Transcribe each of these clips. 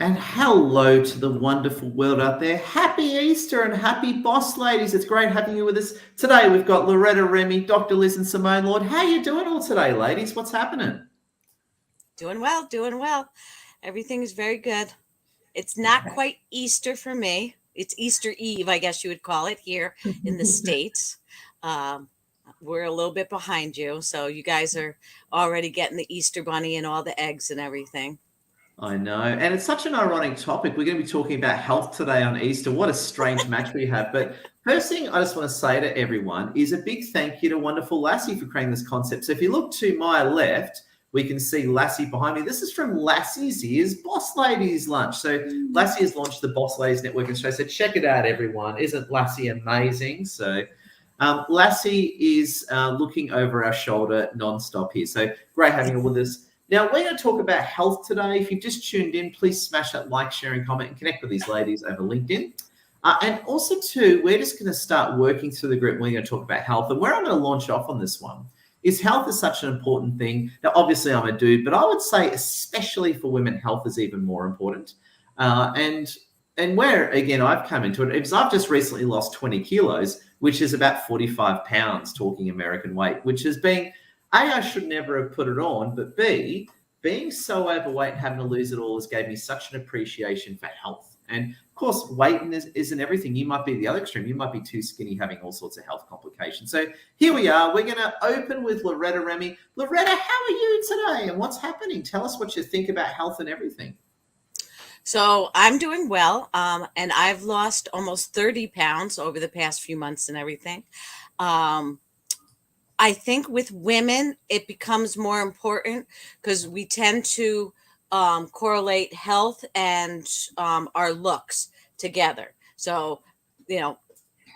And hello to the wonderful world out there. Happy Easter and happy boss ladies. It's great having you with us. Today we've got Loretta Remy, Dr. Liz and Simone Lord. How you doing all today, ladies? What's happening? Doing well, doing well. Everything is very good. It's not quite Easter for me. It's Easter Eve, I guess you would call it here in the States. Um, we're a little bit behind you. So you guys are already getting the Easter bunny and all the eggs and everything. I know. And it's such an ironic topic. We're going to be talking about health today on Easter. What a strange match we have. But first thing I just want to say to everyone is a big thank you to wonderful Lassie for creating this concept. So if you look to my left, we can see Lassie behind me. This is from Lassie's Ears Boss Ladies Lunch. So Lassie has launched the Boss Ladies Network Australia. So check it out, everyone. Isn't Lassie amazing? So Lassie is looking over our shoulder nonstop here. So great having her with us. Now, we're going to talk about health today. If you've just tuned in, please smash that like, share, and comment, and connect with these ladies over LinkedIn. And also, too, we're just going to start working through the group. We're going to talk about health. And where I'm going to launch off on this one is health is such an important thing. Now, obviously, I'm a dude, but I would say especially for women, health is even more important. And where, again, I've come into it is I've just recently lost 20 kilos, which is about 45 pounds, talking American weight, which has been – A, I should never have put it on, but B, being so overweight and having to lose it all has gave me such an appreciation for health. And of course, weight isn't everything. You might be the other extreme. You might be too skinny, having all sorts of health complications. So here we are. We're going to open with Loretta Remy. Loretta, how are you today and what's happening? Tell us what you think about health and everything. So I'm doing well, and I've lost almost 30 pounds over the past few months and everything. I think with women, it becomes more important because we tend to correlate health and our looks together. So, you know,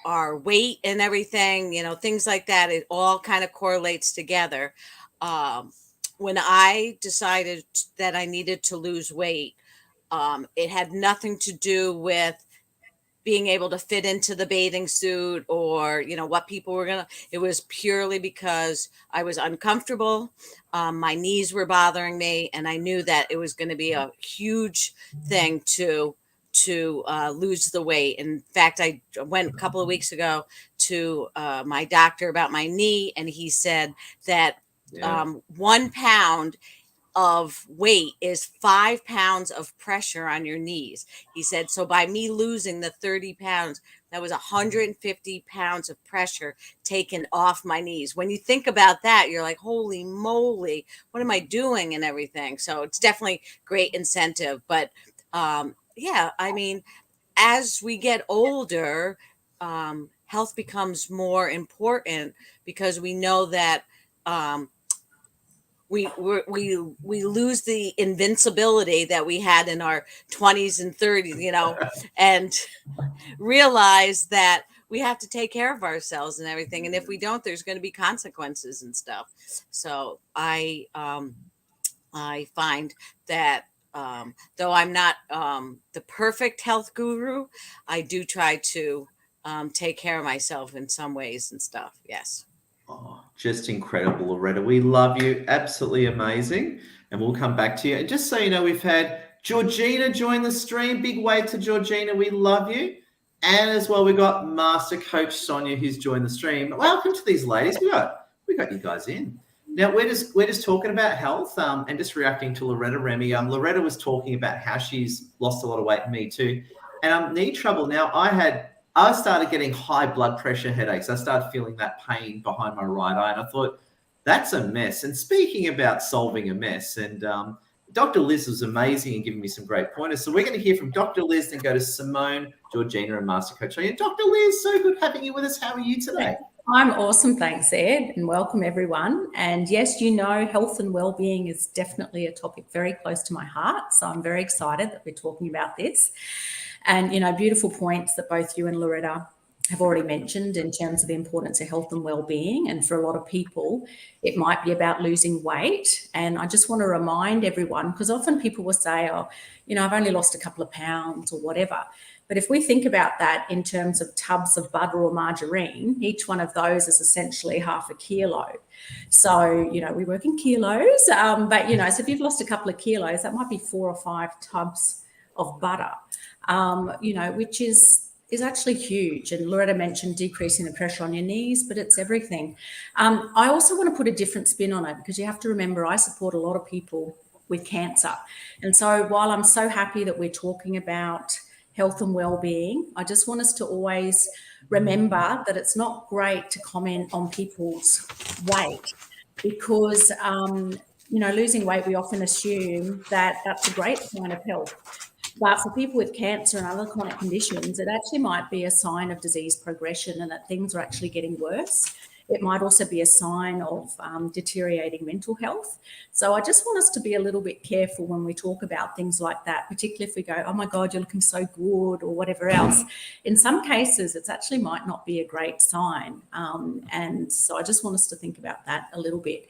our weight and everything, things like that, it all kind of correlates together. Um, when I decided that I needed to lose weight, it had nothing to do with being able to fit into the bathing suit or what people were gonna. It was purely because I was uncomfortable. My knees were bothering me, and I knew that it was going to be a huge thing to lose the weight. In fact, I went a couple of weeks ago to my doctor about my knee, and he said that 1 pound of weight is 5 pounds of pressure on your knees. He said, so by me losing the 30 pounds, that was 150 pounds of pressure taken off my knees. When you think about that, you're like, holy moly, what am I doing and everything? So it's definitely great incentive. But yeah, I mean, as we get older, health becomes more important because we know that we lose the invincibility that we had in our 20s and 30s, and realize that we have to take care of ourselves and everything. And if we don't, there's going to be consequences and stuff. So I find that though I'm not the perfect health guru, I do try to take care of myself in some ways and stuff. Yes. Oh, just incredible, Loretta. We love you. Absolutely amazing. And we'll come back to you. And just so you know, we've had Georgina join the stream. Big wave to Georgina. We love you. And as well, we got Master Coach Sonia who's joined the stream. Welcome to these ladies. We got you guys in. Now we're just talking about health and just reacting to Loretta Remy. Loretta was talking about how she's lost a lot of weight, me too. And knee trouble. Now I started getting high blood pressure headaches. I started feeling that pain behind my right eye. And I thought, that's a mess. And speaking about solving a mess, and Dr. Liz was amazing and giving me some great pointers. So we're going to hear from Dr. Liz and go to Simone, Georgina, and Master Coach. Dr. Liz, so good having you with us. How are you today? I'm awesome, thanks, Ed, and welcome everyone. And yes, health and well-being is definitely a topic very close to my heart. So I'm very excited that we're talking about this. And, beautiful points that both you and Loretta have already mentioned in terms of the importance of health and well-being. And for a lot of people, it might be about losing weight. And I just want to remind everyone, because often people will say, oh, I've only lost a couple of pounds or whatever. But if we think about that in terms of tubs of butter or margarine, each one of those is essentially half a kilo. So, we work in kilos, but, so if you've lost a couple of kilos, that might be 4 or 5 tubs of butter, which is actually huge. And Loretta mentioned decreasing the pressure on your knees, but it's everything. I also want to put a different spin on it, because you have to remember I support a lot of people with cancer. And so while I'm so happy that we're talking about health and well-being, I just want us to always remember that it's not great to comment on people's weight, because losing weight, we often assume that that's a great sign of health. But for people with cancer and other chronic conditions, it actually might be a sign of disease progression and that things are actually getting worse. It might also be a sign of deteriorating mental health. So I just want us to be a little bit careful when we talk about things like that, particularly if we go, oh my God, you're looking so good, or whatever else. In some cases, it actually might not be a great sign. And so I just want us to think about that a little bit.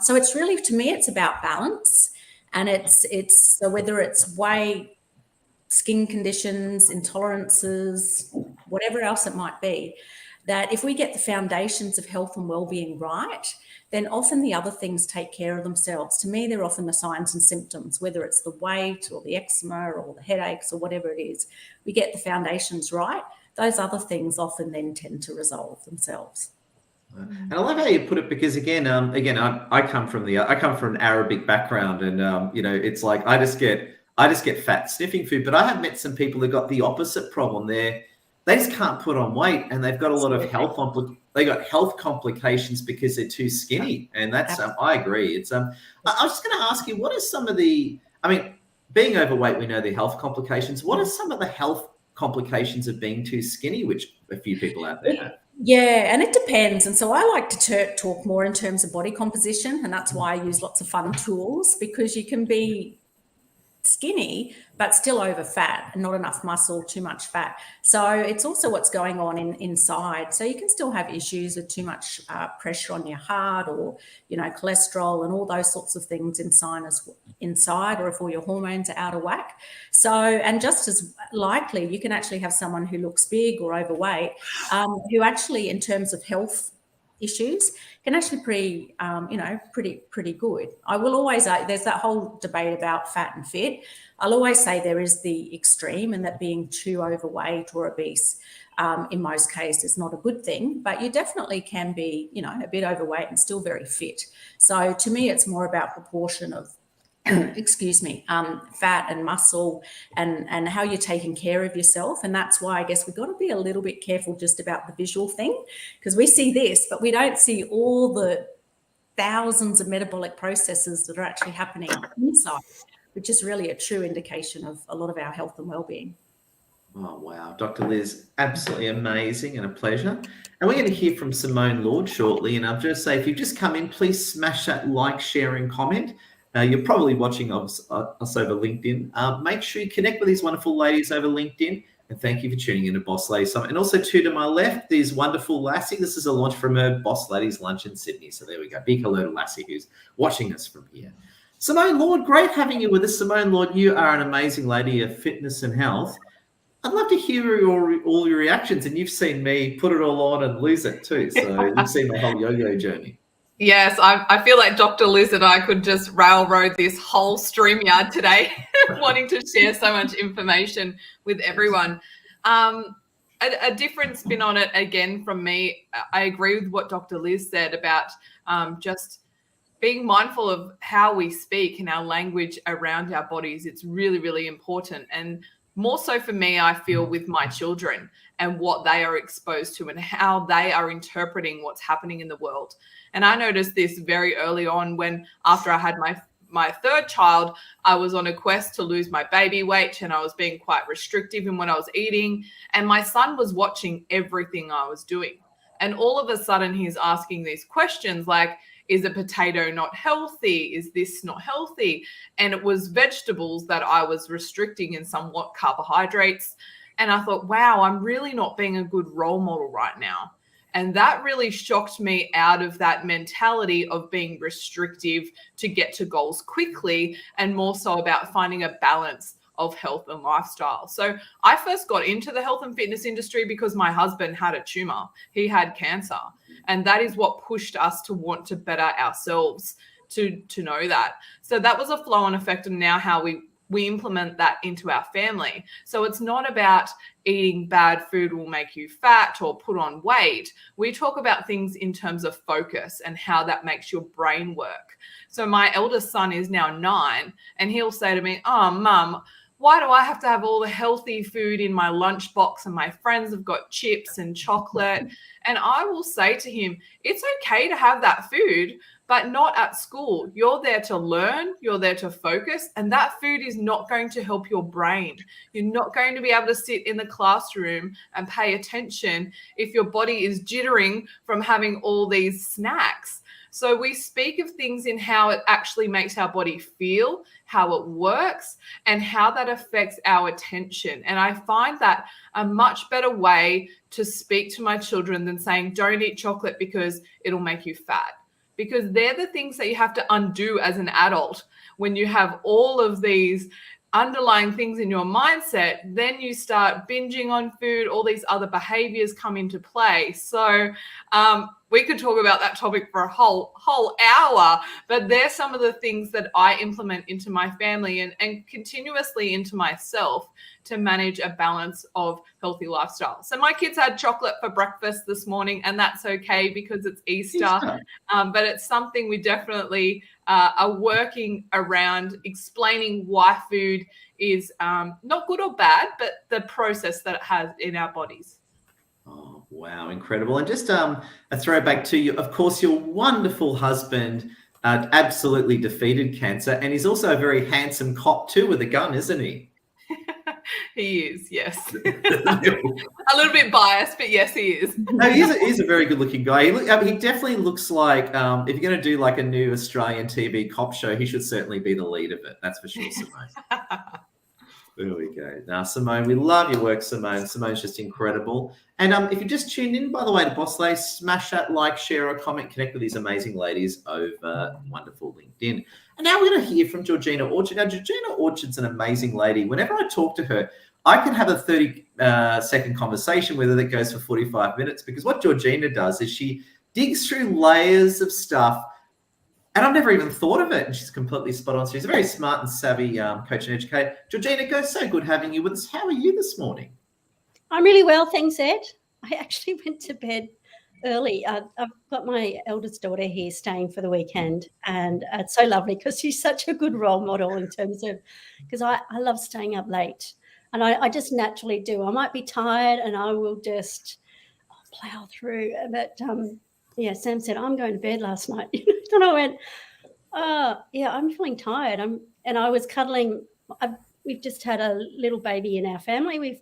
So it's really, to me, it's about balance. And it's so whether it's weight, skin conditions, intolerances, whatever else it might be, that if we get the foundations of health and well-being right, then often the other things take care of themselves. To me, they're often the signs and symptoms, whether it's the weight or the eczema or the headaches or whatever it is. We get the foundations right, those other things often then tend to resolve themselves. And I love how you put it, because again, I come from an Arabic background, and it's like I just get fat sniffing food. But I have met some people that got the opposite problem. They just can't put on weight, and they've got a lot of health complications because they're too skinny. And that's I agree. It's I was just going to ask you, what are some of the? I mean, being overweight, we know the health complications. What are some of the health complications of being too skinny, which a few people out there have? Yeah, and it depends. And so I like to talk more in terms of body composition, and that's why I use lots of fun tools, because you can be skinny but still over fat and not enough muscle, too much fat. So it's also what's going on inside. So you can still have issues with too much pressure on your heart, or cholesterol and all those sorts of things inside, or if all your hormones are out of whack. So, and just as likely, you can actually have someone who looks big or overweight, who actually, in terms of health issues, can actually pretty good. I will always there's that whole debate about fat and fit. I'll always say there is the extreme, and that being too overweight or obese in most cases is not a good thing, but you definitely can be a bit overweight and still very fit. So to me, it's more about proportion of fat and muscle, and how you're taking care of yourself. And that's why I guess we've got to be a little bit careful just about the visual thing, because we see this, but we don't see all the thousands of metabolic processes that are actually happening inside, which is really a true indication of a lot of our health and well-being. Oh, wow. Dr. Liz, absolutely amazing and a pleasure. And we're going to hear from Simone Lord shortly. And I'll just say, if you've just come in, please smash that like, share and comment. You're probably watching us over LinkedIn. Make sure you connect with these wonderful ladies over LinkedIn. And thank you for tuning in to Boss Ladies Summit. And also, to my left, there's wonderful Lassie. This is a launch from her Boss Ladies Lunch in Sydney. So there we go. Big hello to Lassie, who's watching us from here. Simone Lord, great having you with us. Simone Lord, you are an amazing lady of fitness and health. I'd love to hear all your reactions. And you've seen me put it all on and lose it too. So you've seen my whole yo-yo journey. Yes, I feel like Dr. Liz and I could just railroad this whole StreamYard today, wanting to share so much information with everyone. A different spin on it again from me. I agree with what Dr. Liz said about just being mindful of how we speak and our language around our bodies. It's really, really important. And more so for me, I feel with my children and what they are exposed to and how they are interpreting what's happening in the world. And I noticed this very early on when, after I had my third child, I was on a quest to lose my baby weight, and I was being quite restrictive in what I was eating. And my son was watching everything I was doing. And all of a sudden he's asking these questions like, is a potato not healthy? Is this not healthy? And it was vegetables that I was restricting and somewhat carbohydrates. And I thought, wow, I'm really not being a good role model right now. And that really shocked me out of that mentality of being restrictive to get to goals quickly, and more so about finding a balance of health and lifestyle. So I first got into the health and fitness industry because my husband had a tumor. He had cancer. And that is what pushed us to want to better ourselves, to know that. So that was a flow-on effect of now how we we implement that into our family. So it's not about eating bad food will make you fat or put on weight. We talk about things in terms of focus and how that makes your brain work. So my eldest son is now 9, and he'll say to me, "Oh, Mum, why do I have to have all the healthy food in my lunchbox and my friends have got chips and chocolate?" And I will say to him, it's okay to have that food, but not at school. You're there to learn, you're there to focus, and that food is not going to help your brain. You're not going to be able to sit in the classroom and pay attention if your body is jittering from having all these snacks. So we speak of things in how it actually makes our body feel, how it works, and how that affects our attention. And I find that a much better way to speak to my children than saying, don't eat chocolate because it'll make you fat. Because they're the things that you have to undo as an adult. When you have all of these underlying things in your mindset, then you start binging on food, all these other behaviors come into play. So we could talk about that topic for a whole hour, but they're some of the things that I implement into my family and continuously into myself to manage a balance of healthy lifestyle. So my kids had chocolate for breakfast this morning, and that's okay because it's Easter. But it's something we definitely are working around, explaining why food is not good or bad, but the process that it has in our bodies. Oh, wow, incredible. And just a throwback to you, of course, your wonderful husband absolutely defeated cancer, and he's also a very handsome cop too with a gun, isn't he? He is, yes. A little bit biased, but yes, he is. No, he's a very good-looking guy. He definitely looks like, if you're going to do like a new Australian TV cop show, he should certainly be the lead of it. That's for sure, Simone. There we go. Now, Simone, we love your work, Simone. Simone's just incredible. And if you just tuned in, by the way, to Boss Lady, smash that like, share, or comment, connect with these amazing ladies over wonderful LinkedIn. And now we're going to hear from Georgina Orchard. Now, Georgina Orchard's an amazing lady. Whenever I talk to her, I can have a 30-second conversation with her that goes for 45 minutes, because what Georgina does is she digs through layers of stuff, and I've never even thought of it. And she's completely spot on. So she's a very smart and savvy coach and educator. Georgina, go, so good having you with us. How are you this morning? I'm really well, thanks, Ed. I actually went to bed early. I've got my eldest daughter here staying for the weekend, and it's so lovely because she's such a good role model in terms of, because I love staying up late, and I just naturally do. I might be tired and I will just plow through. But yeah, Sam said, I'm going to bed last night. And I went, yeah, I'm feeling tired. And I was cuddling. We've just had a little baby in our family.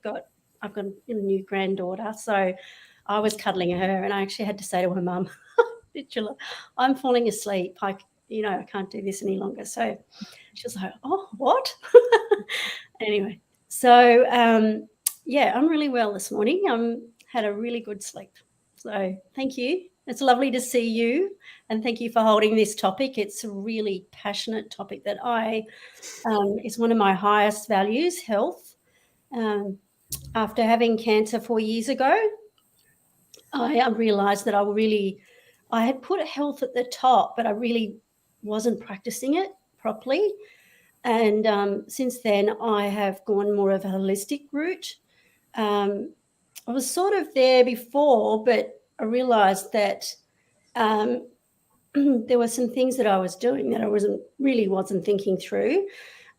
I've got a new granddaughter. So I was cuddling her, and I actually had to say to her mum, I'm falling asleep. I can't do this any longer. So she was like, oh, what? Anyway, so yeah, I'm really well this morning. Had a really good sleep. So thank you. It's lovely to see you, and thank you for holding this topic. It's a really passionate topic that is one of my highest values, health. After having cancer 4 years ago, I realised that I had put health at the top, but I really wasn't practicing it properly. And since then, I have gone more of a holistic route. I was sort of there before, but I realised that there were some things that I was doing that I wasn't thinking through.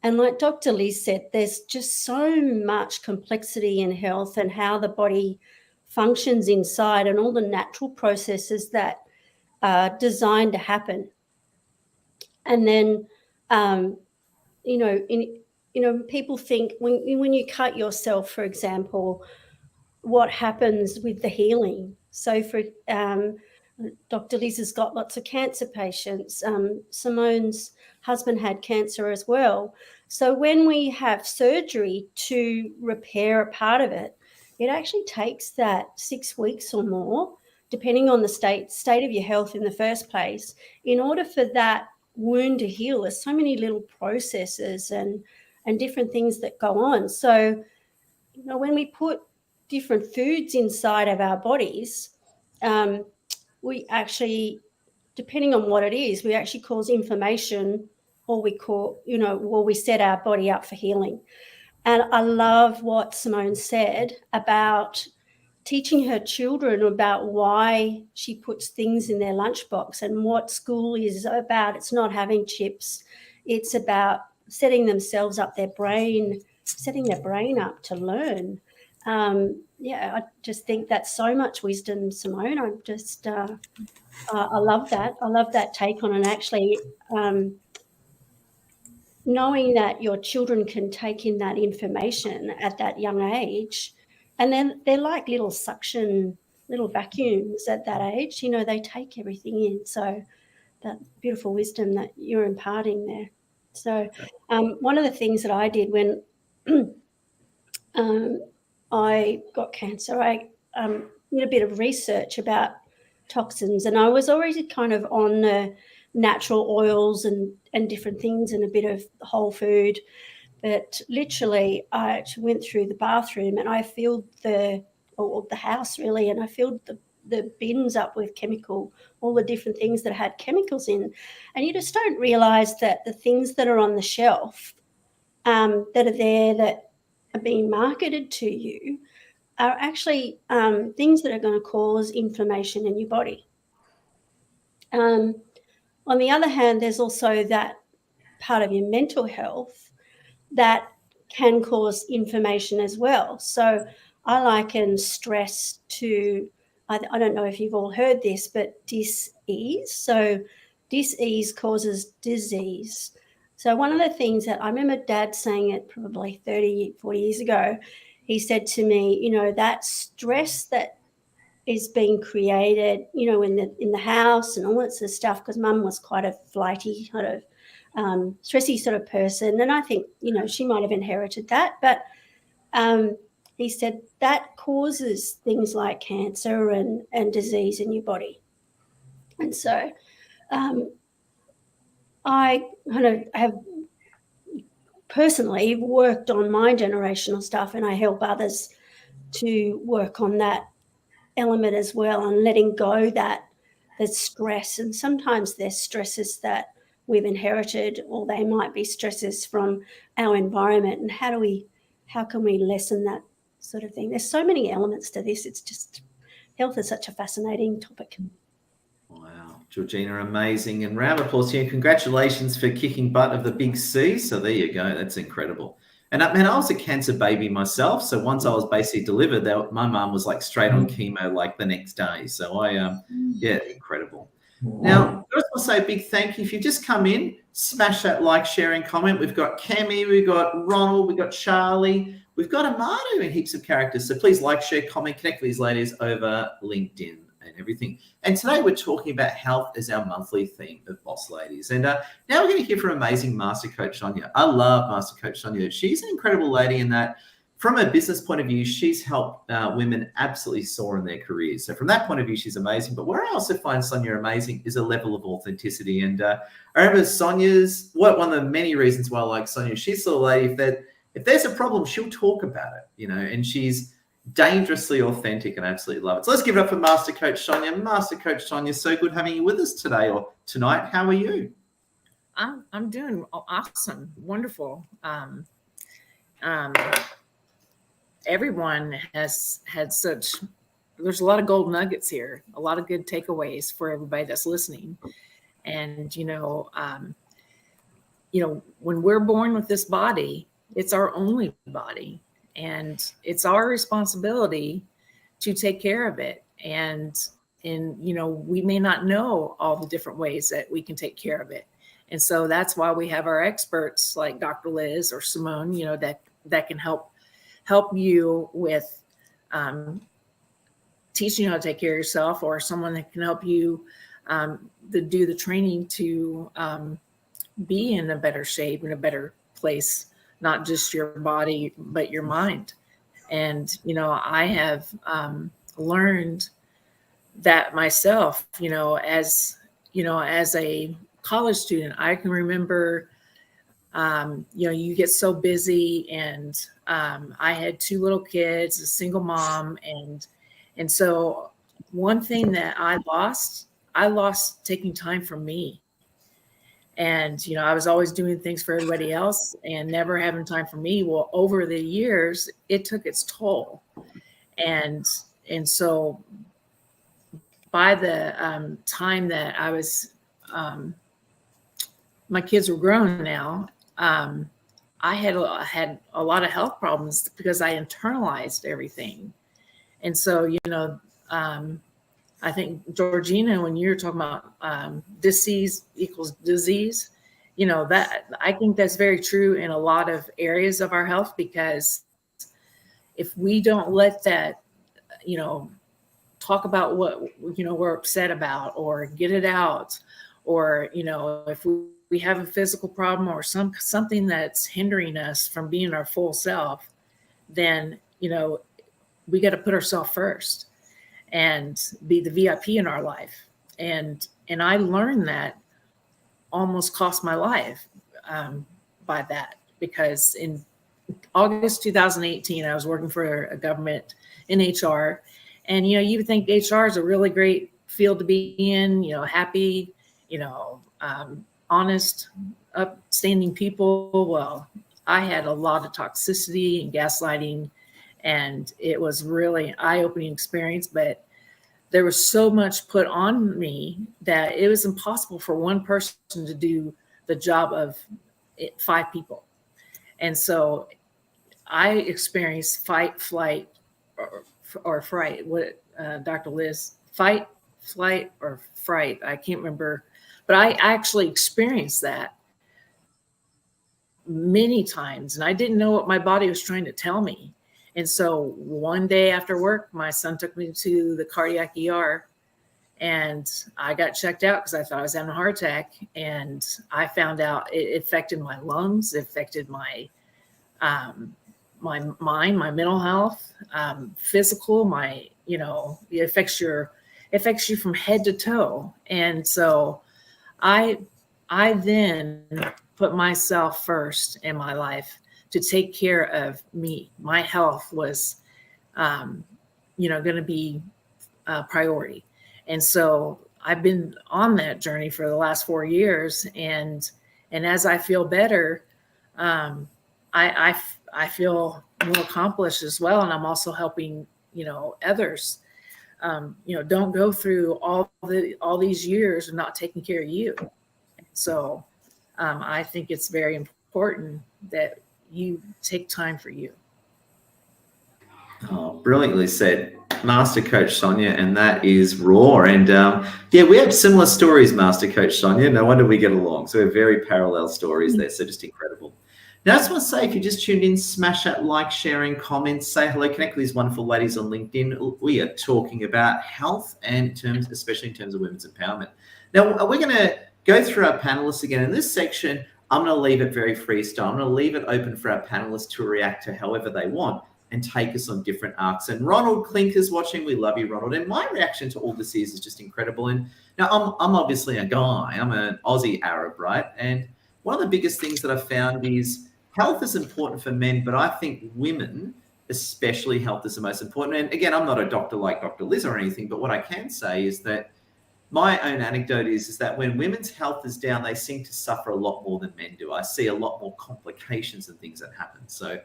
And like Dr. Liz said, there's just so much complexity in health and how the body functions inside, and all the natural processes that are designed to happen. And then, people think when you cut yourself, for example, what happens with the healing? So for Dr. Liz has got lots of cancer patients. Simone's husband had cancer as well. So when we have surgery to repair a part of it, it actually takes that 6 weeks or more, depending on the state of your health in the first place. In order for that wound to heal, there's so many little processes and different things that go on. So, when we put different foods inside of our bodies, we actually, depending on what it is, we actually cause inflammation or we call, or we set our body up for healing. And I love what Simone said about teaching her children about why she puts things in their lunchbox and what school is about. It's not having chips. It's about setting their brain up to learn. I just think that's so much wisdom, Simone. I just, I love that. I love that take on it. Actually, knowing that your children can take in that information at that young age, and then they're like little vacuums at that age, they take everything in. So that beautiful wisdom that you're imparting there. So one of the things that I did when I got cancer, I did a bit of research about toxins, and I was already kind of on the natural oils and different things and a bit of whole food. But literally, I went through the bathroom and I filled the house really, and I filled the bins up with all the different things that had chemicals in. And you just don't realise that the things that are on the shelf that are there that are being marketed to you are actually things that are going to cause inflammation in your body. On the other hand, there's also that part of your mental health that can cause inflammation as well. So I liken stress to, I don't know if you've all heard this, but dis-ease. So dis-ease causes disease. So one of the things that I remember Dad saying it probably 30, 40 years ago, he said to me, that stress that is being created, in the house and all that sort of stuff, because Mum was quite a flighty, kind of stressy sort of person. And I think, she might have inherited that. But he said that causes things like cancer and disease in your body. And so I kind of have personally worked on my generational stuff, and I help others to work on that element as well, and letting go that stress. And sometimes there's stresses that we've inherited, or they might be stresses from our environment, and how can we lessen that sort of thing. There's so many elements to this. It's just, health is such a fascinating topic. Wow, Georgina, amazing. And round of applause here. Congratulations for kicking butt of the big C. So there you go. That's incredible. And I was a cancer baby myself. So once I was basically delivered, my mum was like straight on chemo like the next day. So incredible. Now, I just want to say a big thank you. If you just come in, smash that like, share, and comment. We've got Cami, we've got Ronald, we've got Charlie, we've got Amado and heaps of characters. So please like, share, comment, connect with these ladies over LinkedIn and everything. And today we're talking about health as our monthly theme of Boss Ladies. And now we're going to hear from amazing Master Coach Sonia. I love Master Coach Sonia. She's an incredible lady in that from a business point of view, she's helped women absolutely soar in their careers. So from that point of view, she's amazing. But where I also find Sonia amazing is a level of authenticity. And I remember Sonia's, one of the many reasons why I like Sonia, she's the lady that if there's a problem, she'll talk about it, and she's dangerously authentic, and I absolutely love it. So let's give it up for Master Coach Sonia. Master Coach Sonia, so good having you with us today or tonight. How are you? I'm doing awesome, wonderful. Everyone has had there's a lot of gold nuggets here, a lot of good takeaways for everybody that's listening. And, when we're born with this body, it's our only body, and it's our responsibility to take care of it. And we may not know all the different ways that we can take care of it. And so that's why we have our experts like Dr. Liz or Simone, that can help you with teaching you how to take care of yourself, or someone that can help you do the training to be in a better shape, in a better place, not just your body, but your mind. And, I have learned that myself, as a college student. I can remember, you get so busy, and I had 2 little kids, a single mom. And so one thing that I lost taking time for me. And, I was always doing things for everybody else and never having time for me. Well, over the years, it took its toll. And so by the time that I was, my kids were grown now, I had a lot of health problems because I internalized everything. And so, I think, Georgina, when you're talking about disease equals disease, that I think that's very true in a lot of areas of our health, because if we don't let that, talk about what, we're upset about, or get it out, or, if we have a physical problem or something that's hindering us from being our full self, then, we got to put ourselves first and be the VIP in our life. And I learned that almost cost my life by that, because in August 2018, I was working for a government in HR. And, you would think HR is a really great field to be in, happy, honest, upstanding people. Well, I had a lot of toxicity and gaslighting, and it was really an eye-opening experience. But there was so much put on me that it was impossible for one person to do the job of 5 people. And so I experienced fight, flight, or fright. What, Dr. Liz, fight, flight, or fright? I can't remember, but I actually experienced that many times, and I didn't know what my body was trying to tell me. And so one day after work, my son took me to the cardiac ER, and I got checked out because I thought I was having a heart attack. And I found out it affected my lungs, it affected my my mind, my mental health, physical, it affects you from head to toe. And so I then put myself first in my life to take care of me. My health was, going to be a priority. And so I've been on that journey for the last 4 years. And as I feel better, I feel more accomplished as well. And I'm also helping, others, don't go through all these years of not taking care of you. So I think it's very important that you take time for you. Oh, brilliantly said, Master Coach Sonia, and that is raw. And we have similar stories, Master Coach Sonia. No wonder we get along. So we're very parallel stories there. So just incredible. Now, I just want to say, if you just tuned in, smash that like, sharing, comments, say hello, connect with these wonderful ladies on LinkedIn. We are talking about health, and especially in terms of women's empowerment. Now, we're going to go through our panelists again. In this section, I'm going to leave it very freestyle. I'm going to leave it open for our panelists to react to however they want and take us on different arcs. And Ronald Klinker's watching. We love you, Ronald. And my reaction to all this is just incredible. And now I'm obviously a guy. I'm an Aussie Arab, right? And one of the biggest things that I've found is health is important for men, but I think women, especially, health is the most important. And again, I'm not a doctor like Dr. Liz or anything, but what I can say is that my own anecdote is that when women's health is down, they seem to suffer a lot more than men do. I see a lot more complications and things that happen. So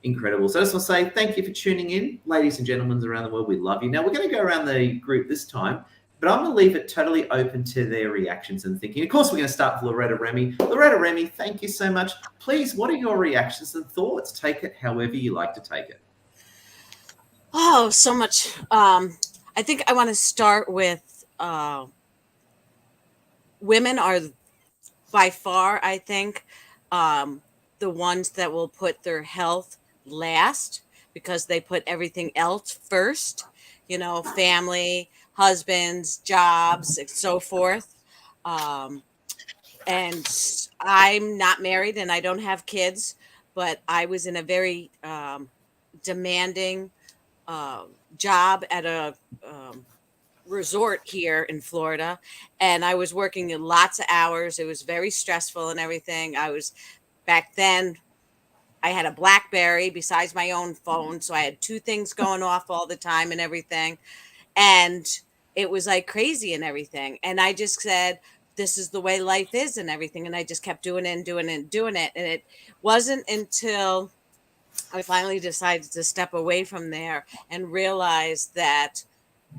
incredible. So I just want to say thank you for tuning in, ladies and gentlemen around the world. We love you. Now we're going to go around the group this time, but I'm going to leave it totally open to their reactions and thinking. Of course, we're going to start with Loretta Remy. Loretta Remy, thank you so much. Please, what are your reactions and thoughts? Take it however you like to take it. Oh, so much. I think I want to start with women are by far, I think, the ones that will put their health last because they put everything else first, family, husbands, jobs, and so forth. And I'm not married and I don't have kids, but I was in a very demanding job at a resort here in Florida, and I was working in lots of hours. It was very stressful and everything. Back then I had a BlackBerry besides my own phone, so I had 2 things going off all the time and everything, and it was like crazy and everything. And I just said, this is the way life is and everything. And I just kept doing it and doing it and doing it. And it wasn't until I finally decided to step away from there and realize that,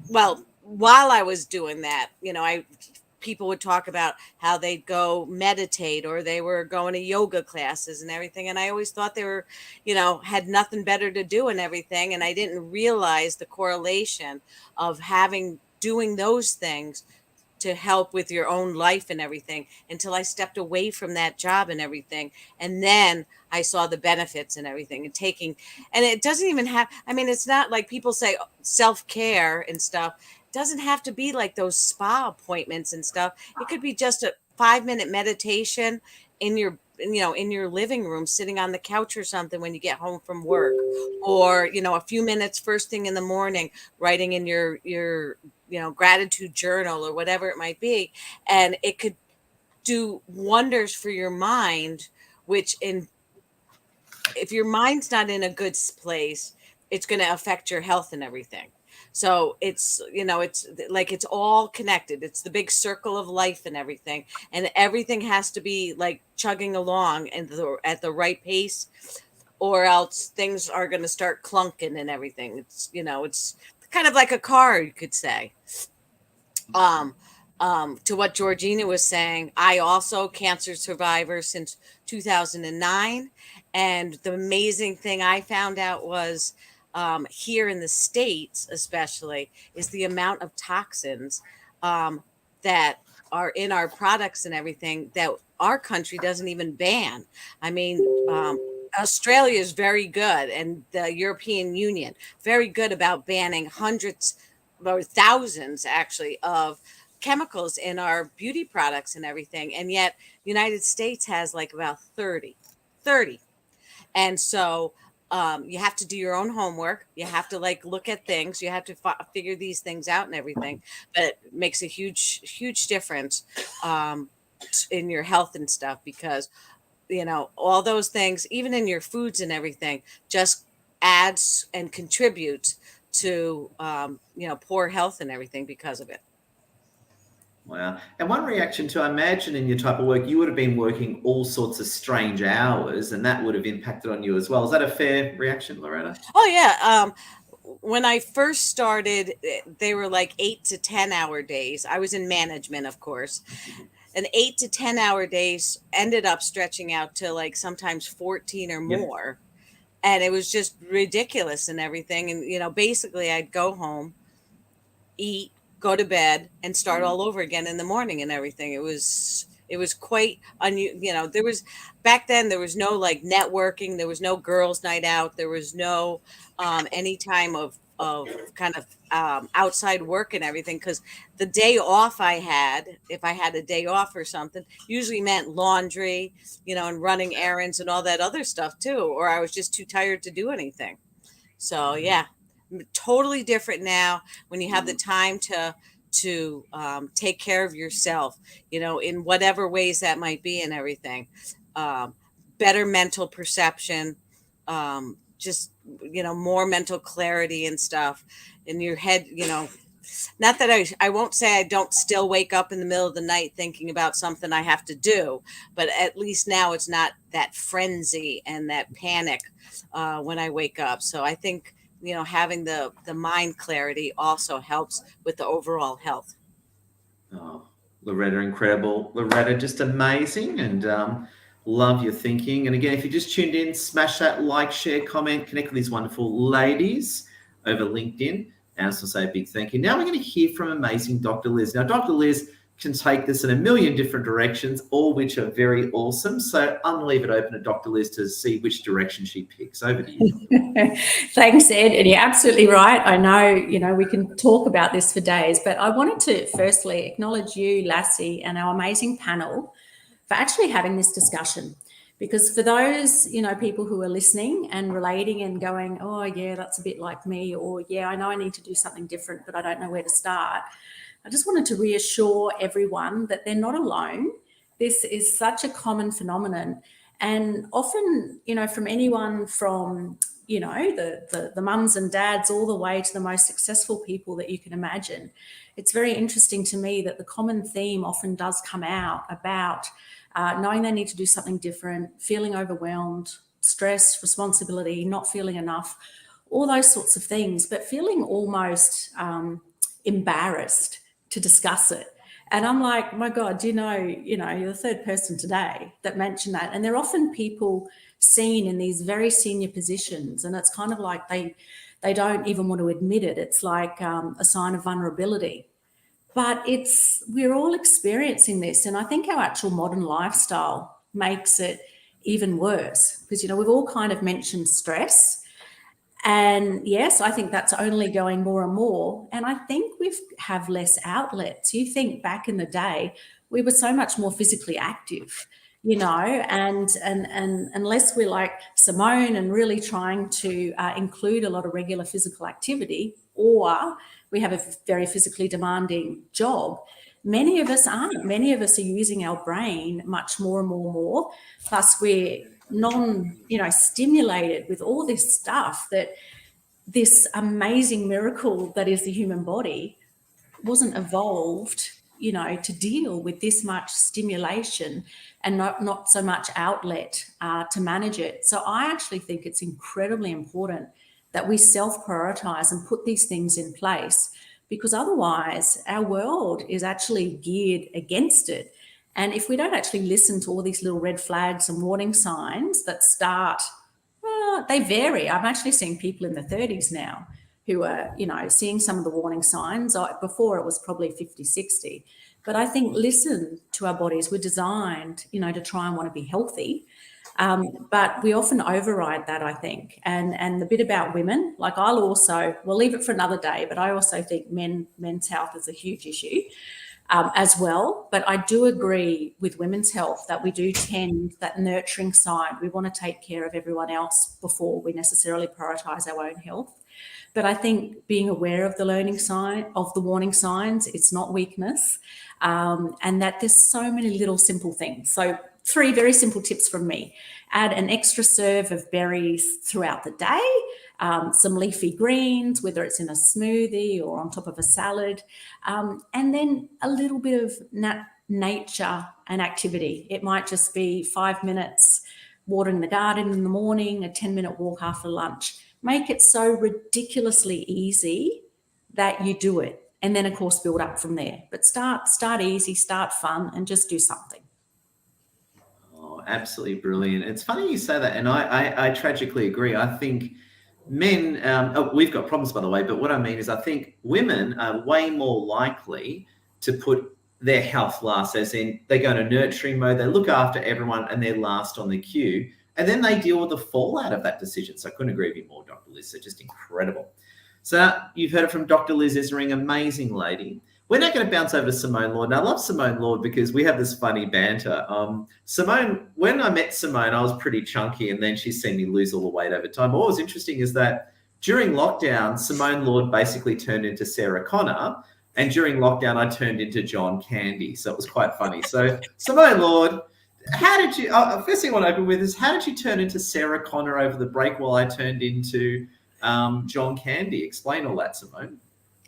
well, while I was doing that, people would talk about how they'd go meditate or they were going to yoga classes and everything. And I always thought they were, had nothing better to do and everything. And I didn't realize the correlation of doing those things to help with your own life and everything until I stepped away from that job and everything. And then I saw the benefits and everything and it doesn't even have, it's not like people say self-care and stuff. It doesn't have to be like those spa appointments and stuff. It could be just a 5-minute meditation in your living room, sitting on the couch or something when you get home from work, or, a few minutes first thing in the morning, writing in your gratitude journal or whatever it might be. And it could do wonders for your mind, if your mind's not in a good place, it's going to affect your health and everything. So it's like, it's all connected. It's the big circle of life and everything. And everything has to be like chugging along at the right pace, or else things are going to start clunking and everything. It's kind of like a car, you could say. To what Georgina was saying, I also cancer survivor since 2009. And the amazing thing I found out was, here in the States, especially, is the amount of toxins, that are in our products and everything that our country doesn't even ban. Australia is very good, and the European Union, very good about banning hundreds or thousands actually of chemicals in our beauty products and everything. And yet the United States has like about 30. And so you have to do your own homework. You have to look at things. You have to figure these things out and everything. But it makes a huge difference in your health and stuff, because all those things, even in your foods and everything, just adds and contributes to poor health and everything because of it. Wow. And one reaction to, I imagine in your type of work, you would have been working all sorts of strange hours, and that would have impacted on you as well. Is that a fair reaction, Loretta? Oh, yeah. When I first started, they were like 8 to 10 hour days. I was in management, of course. And 8 to 10 hour days ended up stretching out to like sometimes 14 or more. And it was just ridiculous and everything. And, basically I'd go home, eat, go to bed, and start all over again in the morning and everything. It was quite unusual. Back then there was no like networking. There was no girls' night out. There was no any time of kind of outside work and everything, because the day off I had, if I had a day off or something, usually meant laundry, and running errands and all that other stuff too, or I was just too tired to do anything. So yeah, totally different now when you have the time to take care of yourself, in whatever ways that might be and everything. Better mental perception, just, more mental clarity and stuff in your head, not that I won't say I don't still wake up in the middle of the night thinking about something I have to do, but at least now it's not that frenzy and that panic when I wake up. So I think, having the mind clarity also helps with the overall health. Oh, Loretta, incredible. Loretta, just amazing, and love your thinking. And again, if you just tuned in, smash that like, share, comment, connect with these wonderful ladies over LinkedIn. And I just want to say a big thank you. Now we're going to hear from amazing Dr. Liz. Now, Dr. Liz can take this in a million different directions, all which are very awesome. So I'm going to leave it open to Dr. Liz to see which direction she picks. Over to you. Thanks, Ed. And you're absolutely right. I know, we can talk about this for days, but I wanted to firstly acknowledge you, Lassie, and our amazing panel for actually having this discussion. Because for those, people who are listening and relating and going, oh, yeah, that's a bit like me, or, yeah, I know I need to do something different, but I don't know where to start. I just wanted to reassure everyone that they're not alone. This is such a common phenomenon. And often, from anyone from you know, the mums and dads all the way to the most successful people that you can imagine. It's very interesting to me that the common theme often does come out about knowing they need to do something different, feeling overwhelmed, stress, responsibility, not feeling enough, all those sorts of things, but feeling almost embarrassed to discuss it. And I'm like, my God, you're the third person today that mentioned that. And they're often people seen in these very senior positions. And it's kind of like they don't even want to admit it. It's like a sign of vulnerability. But we're all experiencing this. And I think our actual modern lifestyle makes it even worse because, we've all kind of mentioned stress. And yes, I think that's only going more and more. And I think we have less outlets. You think back in the day, we were so much more physically active, and unless we're like Simone and really trying to include a lot of regular physical activity, or we have a very physically demanding job, many of us aren't. Many of us are using our brain much more and more. Plus we're stimulated with all this stuff that this amazing miracle that is the human body wasn't evolved, to deal with this much stimulation and not so much outlet to manage it. So I actually think it's incredibly important that we self-prioritize and put these things in place, because otherwise our world is actually geared against it. And if we don't actually listen to all these little red flags and warning signs that start, they vary. I'm actually seeing people in their 30s now who are, seeing some of the warning signs. Before it was probably 50, 60. But I think listen to our bodies. We're designed, to try and want to be healthy. But we often override that, I think. And the bit about women, like we'll leave it for another day, but I also think men's health is a huge issue. As well. But I do agree with women's health that we do tend that nurturing side. We want to take care of everyone else before we necessarily prioritise our own health. But I think being aware of the warning signs, it's not weakness, and that there's so many little simple things. So 3 very simple tips from me. Add an extra serve of berries throughout the day, some leafy greens, whether it's in a smoothie or on top of a salad, and then a little bit of nature and activity. It might just be 5 minutes watering the garden in the morning, a 10-minute walk after lunch. Make it so ridiculously easy that you do it. And then, of course, build up from there. But start easy, start fun, and just do something. Oh, absolutely brilliant. It's funny you say that, and I tragically agree. I think men, we've got problems, by the way, but what I mean is I think women are way more likely to put their health last, as in they go into nurturing mode, they look after everyone, and they're last on the queue, and then they deal with the fallout of that decision. So I couldn't agree with you more, Dr. Liz. So just incredible. So you've heard it from Dr. Liz Isring, amazing lady. We're now going to bounce over to Simone Lord. And I love Simone Lord because we have this funny banter. Simone, when I met Simone, I was pretty chunky, and then she's seen me lose all the weight over time. But what was interesting is that during lockdown, Simone Lord basically turned into Sarah Connor, and during lockdown, I turned into John Candy. So it was quite funny. So Simone Lord, how did you, first thing I want to open with is, how did you turn into Sarah Connor over the break while I turned into John Candy? Explain all that, Simone.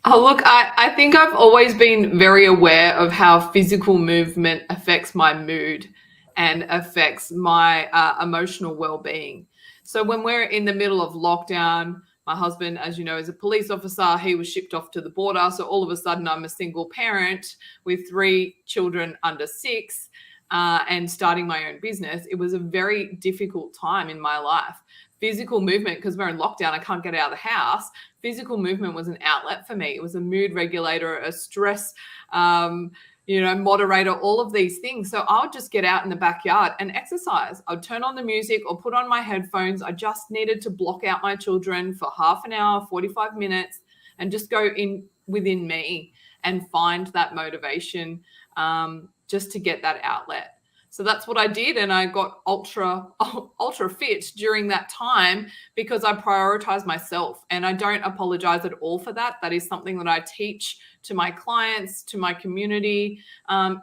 Oh, look, I think I've always been very aware of how physical movement affects my mood and affects my emotional well-being. So when we're in the middle of lockdown, my husband, as you know, is a police officer. He was shipped off to the border. So all of a sudden I'm a single parent with 3 children under 6 and starting my own business. It was a very difficult time in my life. Physical movement, because we're in lockdown, I can't get out of the house. Physical movement was an outlet for me. It was a mood regulator, a stress, moderator, all of these things. So I would just get out in the backyard and exercise. I'd turn on the music or put on my headphones. I just needed to block out my children for half an hour, 45 minutes, and just go in within me and find that motivation just to get that outlet. So that's what I did, and I got ultra fit during that time because I prioritized myself, and I don't apologize at all for that. That is something that I teach to my clients, to my community.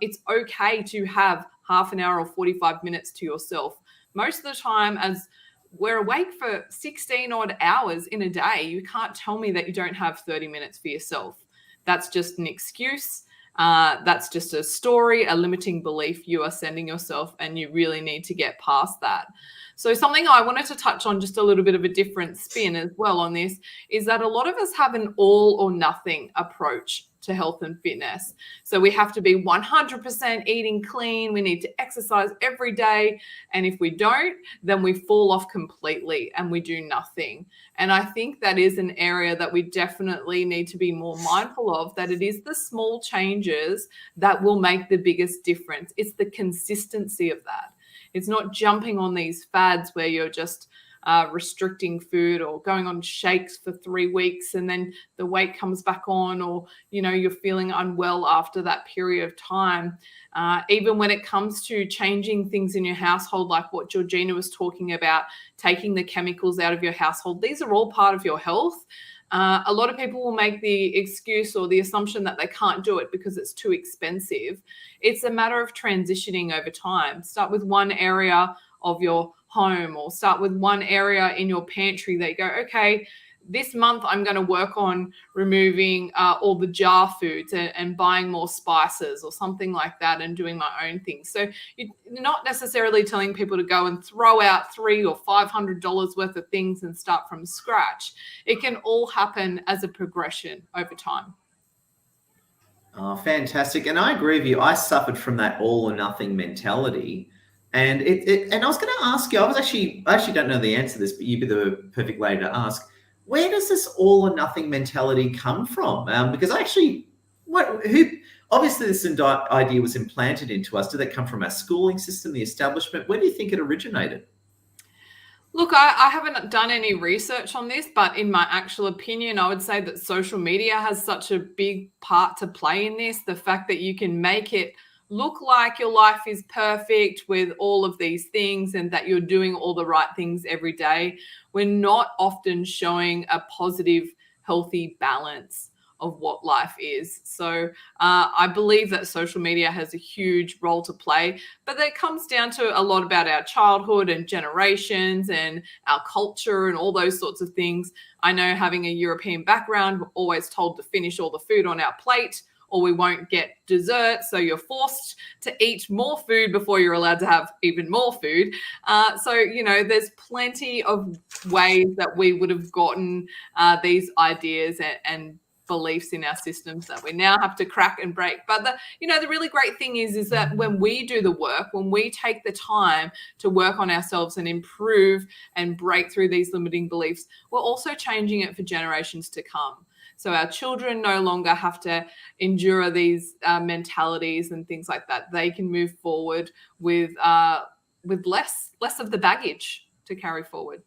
It's okay to have half an hour or 45 minutes to yourself. Most of the time, as we're awake for 16 odd hours in a day. You can't tell me that you don't have 30 minutes for yourself. That's just an excuse. That's just a story, a limiting belief you are sending yourself, and you really need to get past that. So something I wanted to touch on, just a little bit of a different spin as well on this, is that a lot of us have an all or nothing approach to health and fitness. So we have to be 100% eating clean. We need to exercise every day. And if we don't, then we fall off completely and we do nothing. And I think that is an area that we definitely need to be more mindful of, that it is the small changes that will make the biggest difference. It's the consistency of that. It's not jumping on these fads where you're just restricting food or going on shakes for 3 weeks and then the weight comes back on, or, you know, you're feeling unwell after that period of time. Even when it comes to changing things in your household, like what Georgina was talking about, taking the chemicals out of your household, these are all part of your health. A lot of people will make the excuse or the assumption that they can't do it because it's too expensive. It's a matter of transitioning over time. Start with one area of your home, or start with one area in your pantry that you go, okay, this month I'm going to work on removing all the jar foods and buying more spices or something like that, and doing my own things. So you're not necessarily telling people to go and throw out $300 or $500 worth of things and start from scratch. It can all happen as a progression over time. Oh, fantastic. And I agree with you. I suffered from that all or nothing mentality. And and I was going to ask you, I actually don't know the answer to this, but you'd be the perfect lady to ask. Where does this all or nothing mentality come from? Because obviously this idea was implanted into us. Did that come from our schooling system, the establishment? Where do you think it originated? Look, I haven't done any research on this, but in my actual opinion, I would say that social media has such a big part to play in this. The fact that you can make it look like your life is perfect with all of these things and that you're doing all the right things every day. We're not often showing a positive, healthy balance of what life is. So I believe that social media has a huge role to play, but that comes down to a lot about our childhood and generations and our culture and all those sorts of things. I know, having a European background, we're always told to finish all the food on our plate, or we won't get dessert. So you're forced to eat more food before you're allowed to have even more food. So, you know, there's plenty of ways that we would have gotten these ideas and beliefs in our systems that we now have to crack and break. But the really great thing is that when we do the work, when we take the time to work on ourselves and improve and break through these limiting beliefs, we're also changing it for generations to come. So our children no longer have to endure these mentalities and things like that. They can move forward with less of the baggage to carry forward.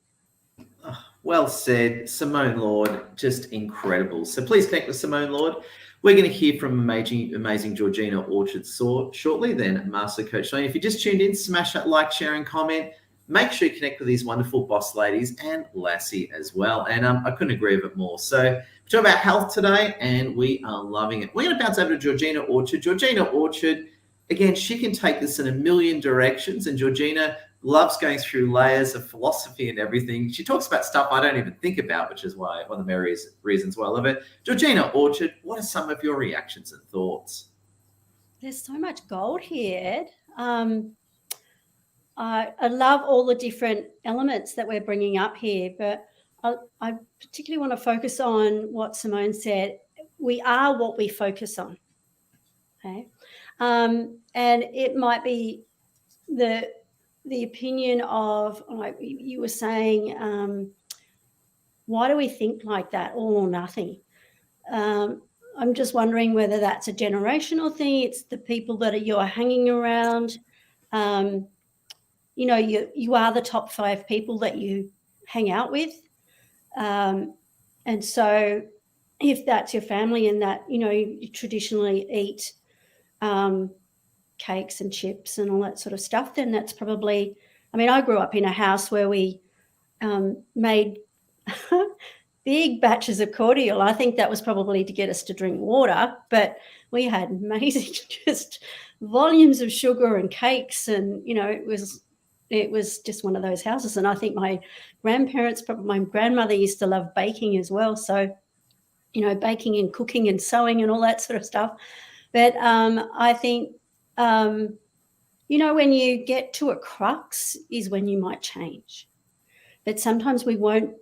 Well said, Simone Lord, just incredible. So please connect with Simone Lord. We're going to hear from amazing Georgina Orchard shortly, then Master Coach Tony. If you just tuned in, smash that like, share, and comment. Make sure you connect with these wonderful boss ladies and Lassie as well. And I couldn't agree with it more. So we're talking about health today, and we are loving it. We're going to bounce over to Georgina Orchard. Georgina Orchard, again, she can take this in a million directions, and Georgina loves going through layers of philosophy and everything. She talks about stuff I don't even think about, which is why one of the many reasons why I love it. Georgina Orchard, what are some of your reactions and thoughts? There's so much gold here, Ed. I love all the different elements that we're bringing up here, but I particularly want to focus on what Simone said. We are what we focus on. Okay, and it might be the opinion of, like you were saying, why do we think like that, all or nothing? I'm just wondering whether that's a generational thing. It's the people that you're hanging around. You know, you are the top 5 people that you hang out with. And so if that's your family and that, you know, you traditionally eat cakes and chips and all that sort of stuff, then that's probably, I mean, I grew up in a house where we made big batches of cordial. I think that was probably to get us to drink water, but we had amazing just volumes of sugar and cakes, and, you know, it was It was just one of those houses. And I think my grandmother used to love baking as well. So, you know, baking and cooking and sewing and all that sort of stuff. But I think, you know, when you get to a crux is when you might change. But sometimes we won't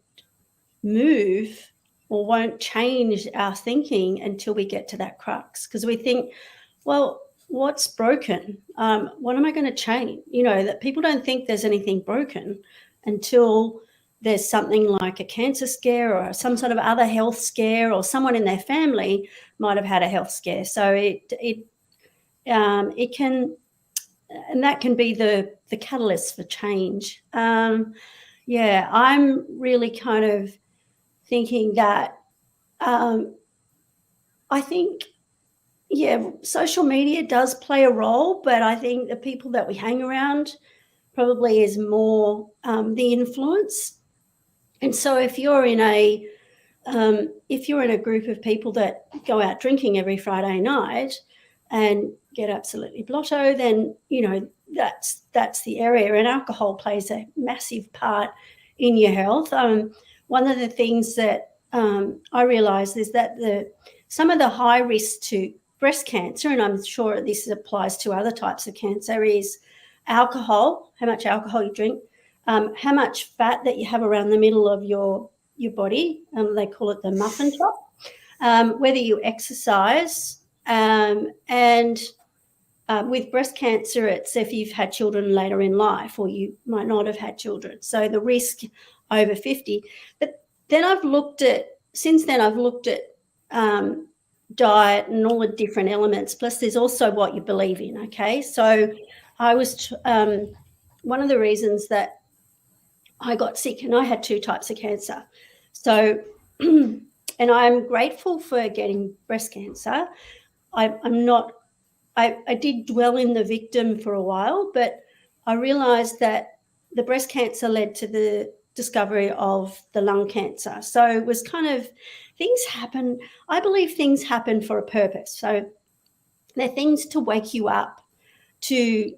move or won't change our thinking until we get to that crux, because we think, well, what's broken? What am I going to change? You know, that people don't think there's anything broken until there's something like a cancer scare or some sort of other health scare, or someone in their family might have had a health scare. So it can, and that can be the catalyst for change. Yeah, I'm really kind of thinking that I think, yeah, social media does play a role, but I think the people that we hang around probably is more the influence. And so if you're in a group of people that go out drinking every Friday night and get absolutely blotto, then, you know, that's the area. And alcohol plays a massive part in your health. One of the things that I realised is that some of the high risk to breast cancer, and I'm sure this applies to other types of cancer, is alcohol, how much alcohol you drink, how much fat that you have around the middle of your body. They call it the muffin top. Whether you exercise, and with breast cancer, it's if you've had children later in life, or you might not have had children. So the risk over 50. But then since then I've looked at diet and all the different elements. Plus there's also what you believe in. Okay. So I was, one of the reasons that I got sick, and I had 2 types of cancer. So, and I'm grateful for getting breast cancer. I did dwell in the victim for a while, but I realized that the breast cancer led to the discovery of the lung cancer. So it was kind of, things happen. I believe things happen for a purpose. So they're things to wake you up, to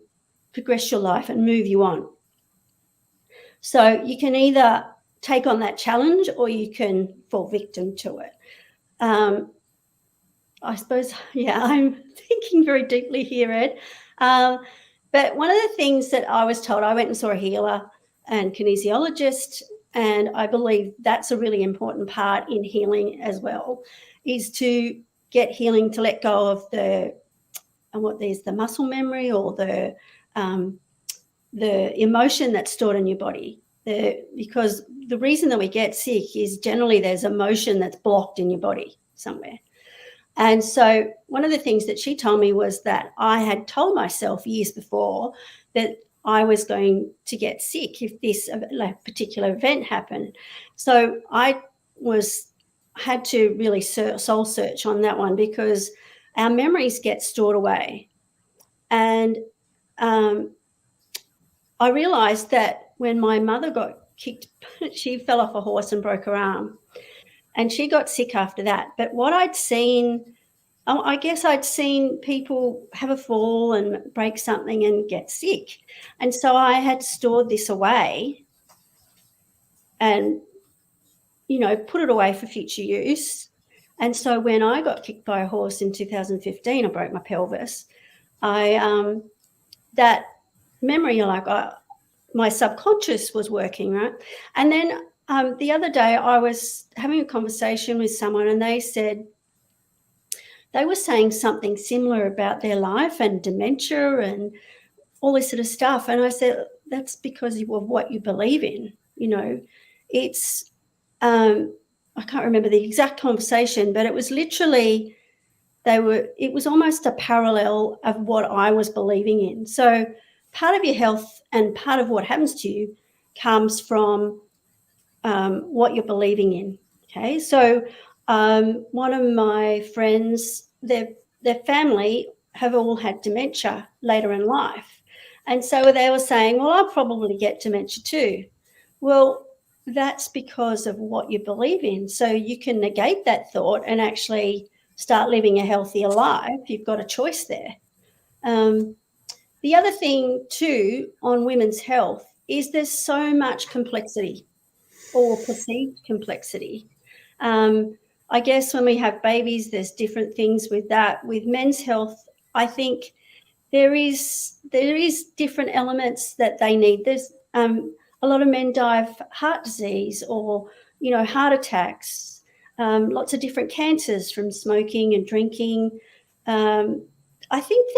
progress your life and move you on. So you can either take on that challenge or you can fall victim to it. I suppose, yeah, I'm thinking very deeply here, Ed. But one of the things that I was told, I went and saw a healer and kinesiologist, and I believe that's a really important part in healing as well, is to get healing, to let go of the muscle memory or the emotion that's stored in your body. Because the reason that we get sick is generally there's emotion that's blocked in your body somewhere. And so one of the things that she told me was that I had told myself years before that I was going to get sick if this particular event happened. So I had to really soul search on that one, because our memories get stored away. And I realized that when my mother got kicked, she fell off a horse and broke her arm. And she got sick after that. But what I'd seen, I guess I'd seen people have a fall and break something and get sick. And so I had stored this away and, you know, put it away for future use. And so when I got kicked by a horse in 2015, I broke my pelvis. That memory, my subconscious was working, right? And then the other day I was having a conversation with someone, and they said they were saying something similar about their life and dementia and all this sort of stuff. And I said, that's because of what you believe in. You know, it's, I can't remember the exact conversation, but it was literally, it was almost a parallel of what I was believing in. So part of your health and part of what happens to you comes from what you're believing in. Okay, so one of my friends, their family have all had dementia later in life, and so they were saying, well, I'll probably get dementia too. Well, that's because of what you believe in. So you can negate that thought and actually start living a healthier life. You've got a choice there. The other thing too on women's health is there's so much complexity or perceived complexity. I guess when we have babies, there's different things with that. With men's health, I think there is different elements that they need. There's a lot of men die of heart disease or, you know, heart attacks, lots of different cancers from smoking and drinking. I think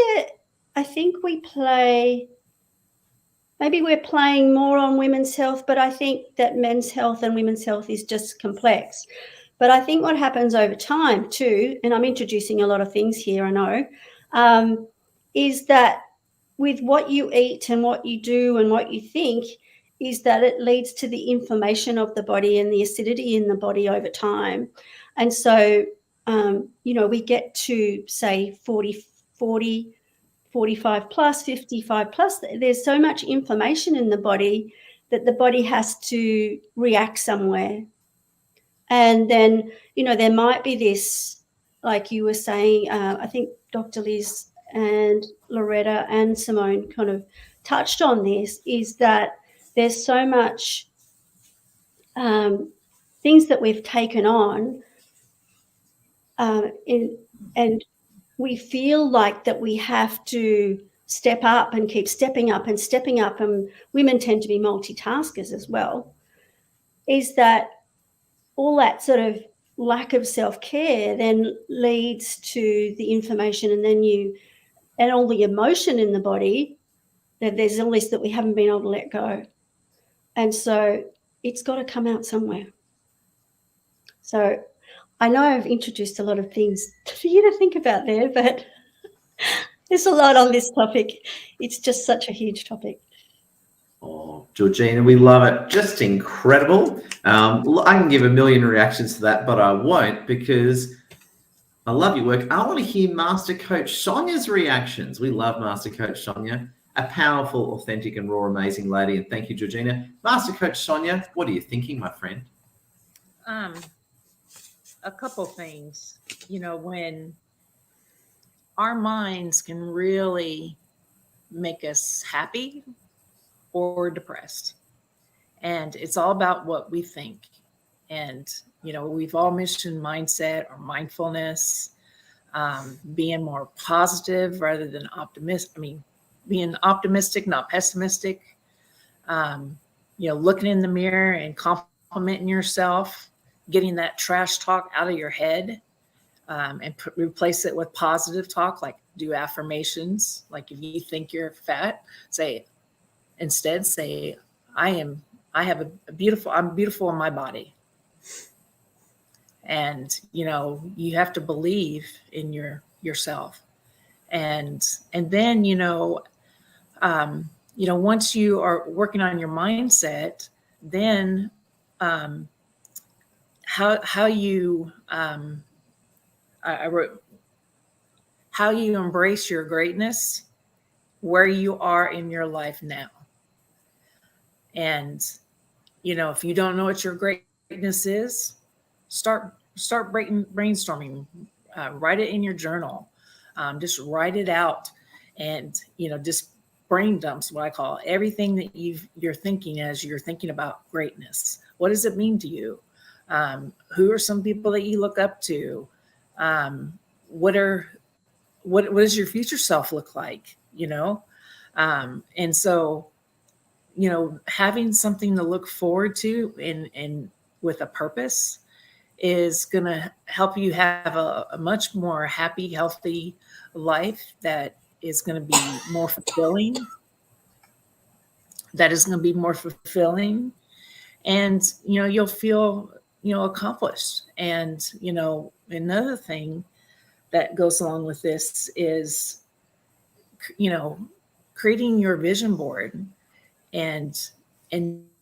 maybe we're playing more on women's health, but I think that men's health and women's health is just complex. But I think what happens over time too, and I'm introducing a lot of things here, I know, is that with what you eat and what you do and what you think, is that it leads to the inflammation of the body and the acidity in the body over time. And so, you know, we get to say 40, 45 plus, 55 plus, there's so much inflammation in the body that the body has to react somewhere. And then, you know, there might be this, like you were saying, I think Dr. Liz and Loretta and Simone kind of touched on this, is that there's so much things that we've taken on and we feel like that we have to step up and keep stepping up and stepping up, and women tend to be multitaskers as well, is that all that sort of lack of self-care then leads to the inflammation and all the emotion in the body, that there's all this that we haven't been able to let go. And so it's got to come out somewhere. So I know I've introduced a lot of things for you to think about there, but there's a lot on this topic. It's just such a huge topic. Oh, Georgina, we love it. Just incredible. I can give a million reactions to that, but I won't, because I love your work. I want to hear Master Coach Sonia's reactions. We love Master Coach Sonia, a powerful, authentic, and raw, amazing lady. And thank you, Georgina. Master Coach Sonia, what are you thinking, my friend? A couple things. You know, when our minds can really make us happy or depressed, and it's all about what we think. And you know, we've all mentioned mindset or mindfulness, being more positive rather than optimistic. I mean, being optimistic, not pessimistic. You know, looking in the mirror and complimenting yourself, getting that trash talk out of your head, and replace it with positive talk, like do affirmations. Like if you think you're fat, instead say, I'm beautiful in my body. And, you know, you have to believe in yourself. And then, once you are working on your mindset, then, how you embrace your greatness, where you are in your life now. And, you know, if you don't know what your greatness is, start brainstorming, write it in your journal, just write it out, and, you know, just brain dumps, what I call everything that you're thinking as you're thinking about greatness. What does it mean to you? Who are some people that you look up to? What does your future self look like? You know? And so, you know, having something to look forward to and with a purpose is going to help you have a much more happy, healthy life that is going to be more fulfilling. And, you know, you'll feel, you know, accomplished. And, you know, another thing that goes along with this is, you know, creating your vision board and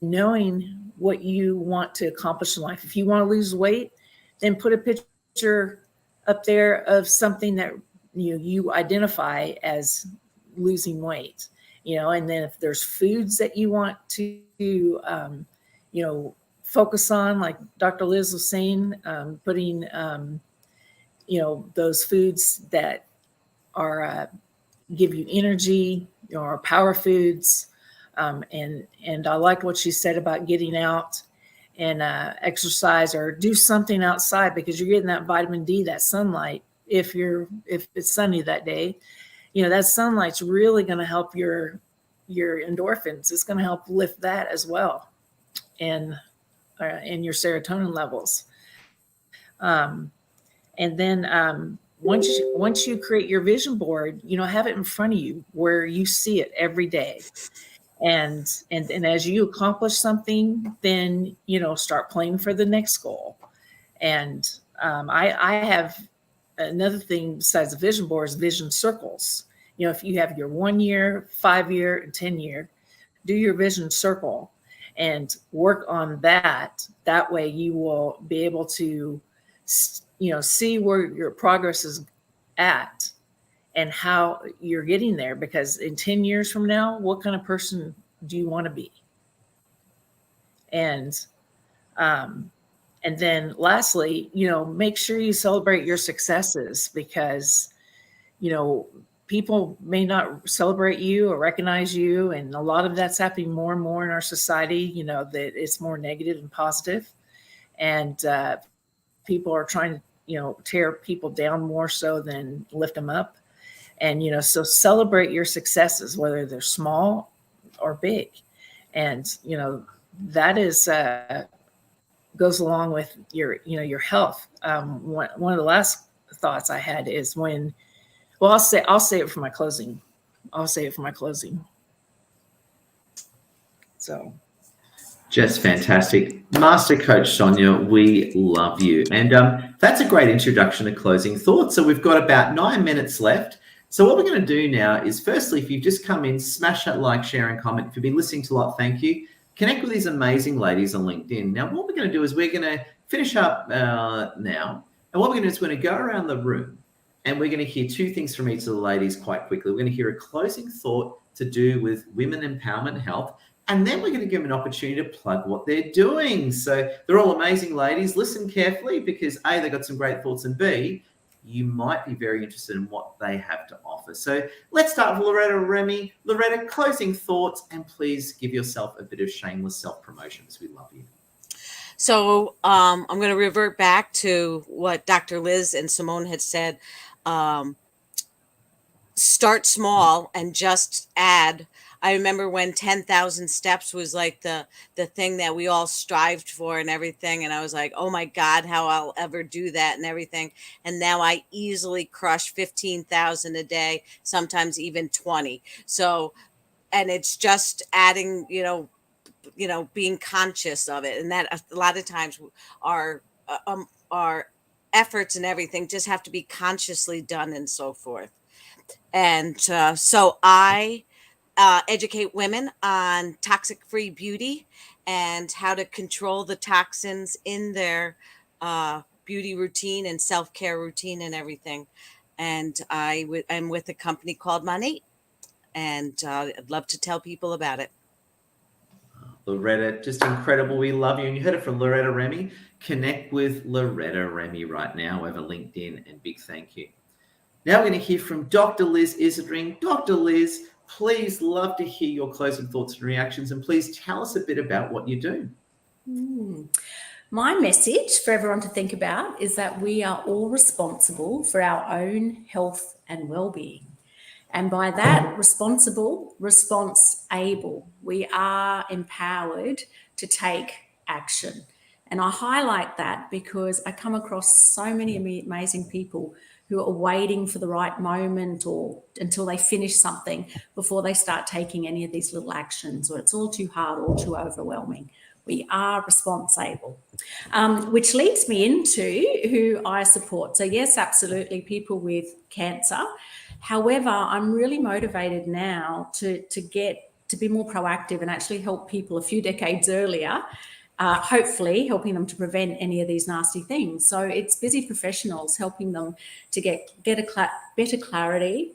knowing what you want to accomplish in life. If you want to lose weight, then put a picture up there of something that you identify as losing weight, you know. And then if there's foods that you want to, you know, focus on, like Dr. Liz was saying, putting, you know, those foods that are give you energy, our power foods. And I liked what she said about getting out and exercise or do something outside, because you're getting that vitamin D, that sunlight. If it's sunny that day, that sunlight's really going to help your endorphins. It's going to help lift that as well, and your serotonin levels. And then once you create your vision board, have it in front of you where you see it every day. And as you accomplish something, then, start planning for the next goal. And I have another thing besides the vision board is vision circles. If you have your 1 year, 5 year, and 10 year, do your vision circle and work on that. That way you will be able to, see where your progress is at and how you're getting there. Because in 10 years from now, what kind of person do you want to be? And then lastly, make sure you celebrate your successes, because, people may not celebrate you or recognize you. And a lot of that's happening more and more in our society, that it's more negative and positive. And people are trying to, tear people down more so than lift them up. And, so celebrate your successes, whether they're small or big. And, that is, goes along with your health. One of the last thoughts I had is I'll say it for my closing. So. Just fantastic. Master Coach Sonia, we love you. And that's a great introduction to closing thoughts. So we've got about 9 minutes left. So what we're going to do now is, firstly, if you've just come in, smash that like, share, and comment. If you've been listening to a lot, thank you. Connect with these amazing ladies on LinkedIn. Now, what we're going to do is we're going to finish up now. And what we're going to do is we're going to go around the room and we're going to hear two things from each of the ladies quite quickly. We're going to hear a closing thought to do with women empowerment and health. And then we're going to give them an opportunity to plug what they're doing. So they're all amazing ladies. Listen carefully, because A, they've got some great thoughts, and B, you might be very interested in what they have to offer. So let's start with Loretta Remy. Loretta, closing thoughts, and please give yourself a bit of shameless self-promotion, because we love you. So I'm going to revert back to what Dr. Liz and Simone had said. Start small and just add. I remember when 10,000 steps was like the thing that we all strived for and everything. And I was like, oh my God, how I'll ever do that and everything. And now I easily crush 15,000 a day, sometimes even 20. So, and it's just adding, being conscious of it. And that a lot of times our efforts and everything just have to be consciously done and so forth. And so I educate women on toxic-free beauty and how to control the toxins in their beauty routine and self-care routine and everything. And I'm with a company called Monat, and I'd love to tell people about it. Loretta, just incredible. We love you. And you heard it from Loretta Remy. Connect with Loretta Remy right now over LinkedIn, and big thank you. Now we're going to hear from Dr. Liz Isdring. Dr. Liz, please, love to hear your closing thoughts and reactions, and please tell us a bit about what you do. My message for everyone to think about is that we are all responsible for our own health and well-being. And by that, responsible, response-able. We are empowered to take action. And I highlight that because I come across so many amazing people who are waiting for the right moment or until they finish something before they start taking any of these little actions, or it's all too hard or too overwhelming. We are responsible, which leads me into who I support. So yes, absolutely, people with cancer. However, I'm really motivated now to be more proactive and actually help people a few decades earlier, hopefully helping them to prevent any of these nasty things. So it's busy professionals helping them to get better clarity,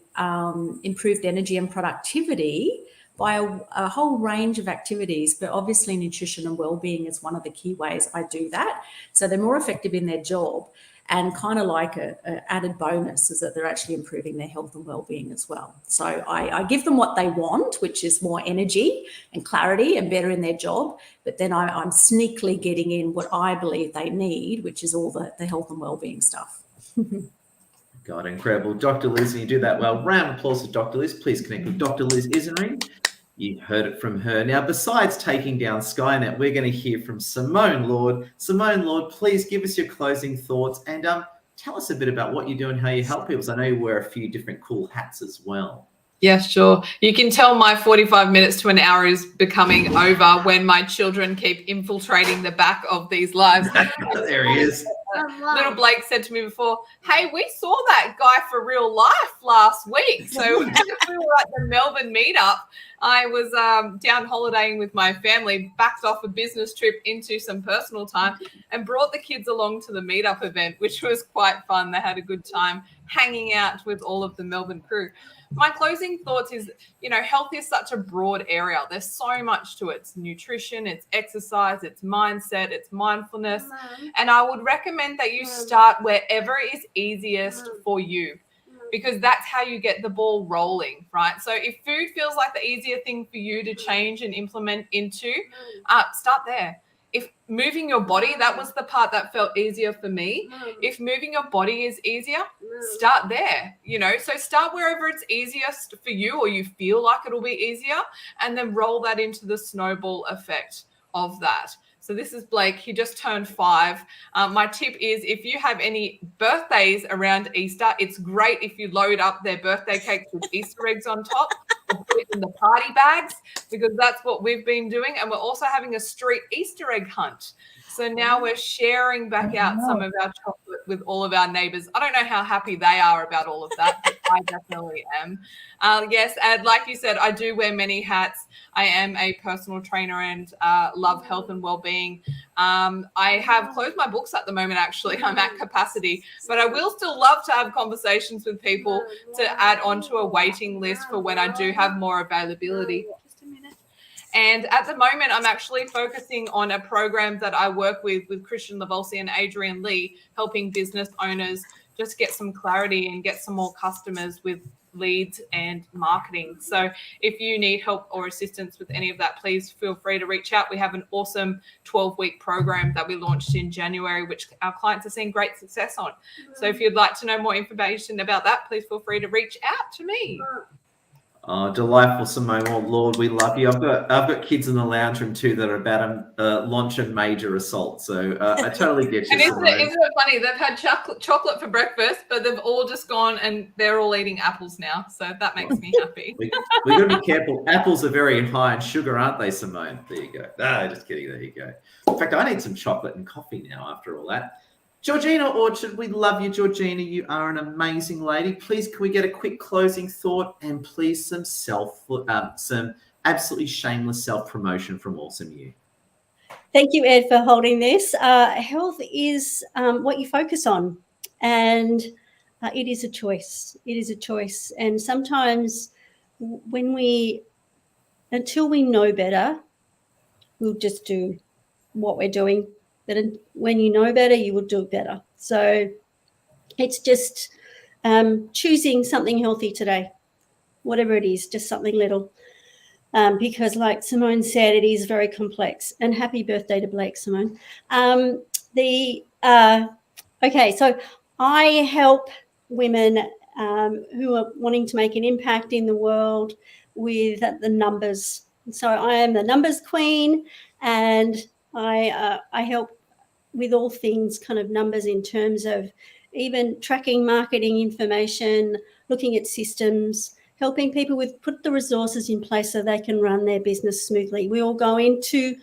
improved energy and productivity by a whole range of activities, but obviously nutrition and well-being is one of the key ways I do that. So they're more effective in their job. And kind of like a added bonus is that they're actually improving their health and well-being as well. So I give them what they want, which is more energy and clarity and better in their job. But then I'm sneakily getting in what I believe they need, which is all the health and well-being stuff. God, incredible. Dr. Liz, and you do that well. Round of applause to Dr. Liz. Please connect with Dr. Liz Isenring. You heard it from her. Now, besides taking down Skynet, we're going to hear from Simone Lord. Simone Lord, please give us your closing thoughts and tell us a bit about what you do and how you help people. I know you wear a few different cool hats as well. Yeah, sure. You can tell my 45 minutes to an hour is becoming over when my children keep infiltrating the back of these lives. There he is. Little Blake said to me before, hey, we saw that guy for real life last week. So we were at the Melbourne meetup. I was down holidaying with my family, backed off a business trip into some personal time and brought the kids along to the meetup event, which was quite fun. They had a good time hanging out with all of the Melbourne crew. My closing thoughts is, health is such a broad area. There's so much to it. It's nutrition, it's exercise, it's mindset, it's mindfulness. And I would recommend that you start wherever is easiest for you, because that's how you get the ball rolling, right? So if food feels like the easier thing for you to change and implement into, start there. If moving your body, that was the part that felt easier for me. If moving your body is easier, start there, So start wherever it's easiest for you or you feel like it'll be easier, and then roll that into the snowball effect of that. So this is Blake. He just turned 5. My tip is if you have any birthdays around Easter, it's great if you load up their birthday cakes with Easter eggs on top or put it in the party bags, because that's what we've been doing. And we're also having a street Easter egg hunt. So now we're sharing back out some of our chocolate with all of our neighbours. I don't know how happy they are about all of that, but I definitely am. Yes, and like you said, I do wear many hats. I am a personal trainer and love health and well-being. I have closed my books at the moment, actually. I'm at capacity, but I will still love to have conversations with people to add onto a waiting list for when I do have more availability. And at the moment, I'm actually focusing on a program that I work with Christian Lavolsi and Adrian Lee, helping business owners just get some clarity and get some more customers with leads and marketing. So if you need help or assistance with any of that, please feel free to reach out. We have an awesome 12-week program that we launched in January, which our clients are seeing great success on. So if you'd like to know more information about that, please feel free to reach out to me. Oh, delightful, Simone. Well, Lord, we love you. I've got kids in the lounge room too that are about to launch a major assault. So I totally get you. And isn't it funny? They've had chocolate for breakfast, but they've all just gone and they're all eating apples now. So that makes me happy. We've got to be careful. Apples are very high in sugar, aren't they, Simone? There you go. Just kidding. There you go. In fact, I need some chocolate and coffee now after all that. Georgina Orchard, we love you, Georgina. You are an amazing lady. Please, can we get a quick closing thought and please some absolutely shameless self-promotion from Awesome You. Thank you, Ed, for holding this. Health is what you focus on, and it is a choice. It is a choice. And sometimes until we know better, we'll just do what we're doing. But when you know better, you will do it better. So it's just choosing something healthy today, whatever it is, just something little. Because like Simone said, it is very complex. And happy birthday to Blake, Simone. Okay, so I help women who are wanting to make an impact in the world with the numbers. So I am the numbers queen, and I help with all things kind of numbers in terms of even tracking marketing information, looking at systems, helping people put the resources in place so they can run their business smoothly. We all go into